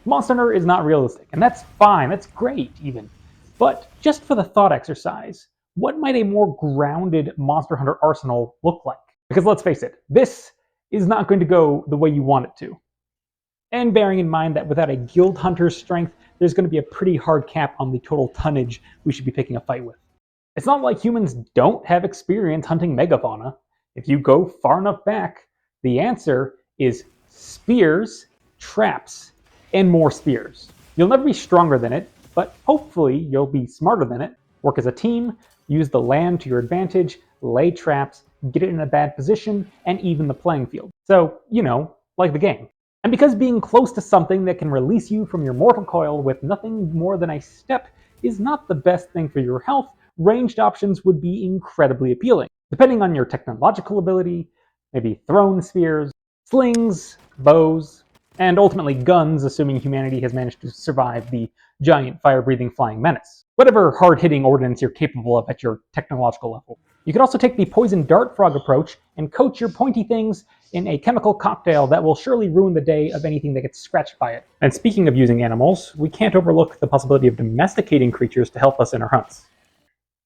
Monster Hunter is not realistic, and that's fine, that's great even. But just for the thought exercise, what might a more grounded Monster Hunter arsenal look like? Because let's face it, this is not going to go the way you want it to. And bearing in mind that without a guild hunter's strength, there's going to be a pretty hard cap on the total tonnage we should be picking a fight with. It's not like humans don't have experience hunting megafauna. If you go far enough back, the answer is spears, traps, and more spears. You'll never be stronger than it, but hopefully you'll be smarter than it, work as a team, use the land to your advantage, lay traps, get it in a bad position, and even the playing field. So, like the game. And because being close to something that can release you from your mortal coil with nothing more than a step is not the best thing for your health, ranged options would be incredibly appealing. Depending on your technological ability, maybe thrown spears, slings, bows, and ultimately guns, assuming humanity has managed to survive the giant fire-breathing flying menace. Whatever hard-hitting ordnance you're capable of at your technological level. You could also take the poison dart frog approach and coat your pointy things in a chemical cocktail that will surely ruin the day of anything that gets scratched by it. And speaking of using animals, we can't overlook the possibility of domesticating creatures to help us in our hunts.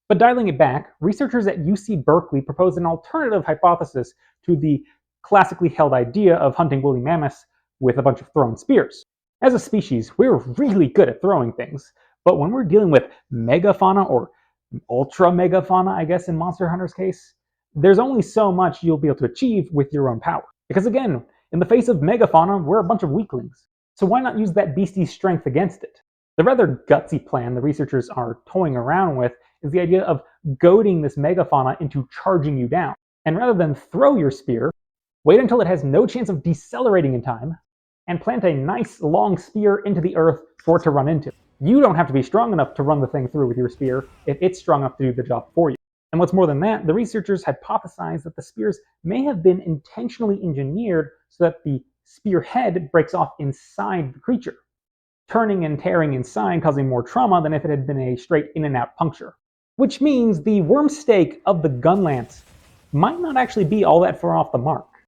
But dialing it back, researchers at UC Berkeley proposed an alternative hypothesis to the classically held idea of hunting woolly mammoths with a bunch of thrown spears. As a species, we're really good at throwing things, but when we're dealing with megafauna, or ultra megafauna, I guess in Monster Hunter's case, there's only so much you'll be able to achieve with your own power. Because again, in the face of megafauna, we're a bunch of weaklings. So why not use that beastie's strength against it? The rather gutsy plan the researchers are toying around with is the idea of goading this megafauna into charging you down. And rather than throw your spear, wait until it has no chance of decelerating in time, and plant a nice long spear into the earth for it to run into. You don't have to be strong enough to run the thing through with your spear if it's strong enough to do the job for you. And what's more than that, the researchers hypothesized that the spears may have been intentionally engineered so that the spear head breaks off inside the creature, turning and tearing inside, causing more trauma than if it had been a straight in and out puncture. Which means the worm stake of the gun lance might not actually be all that far off the mark.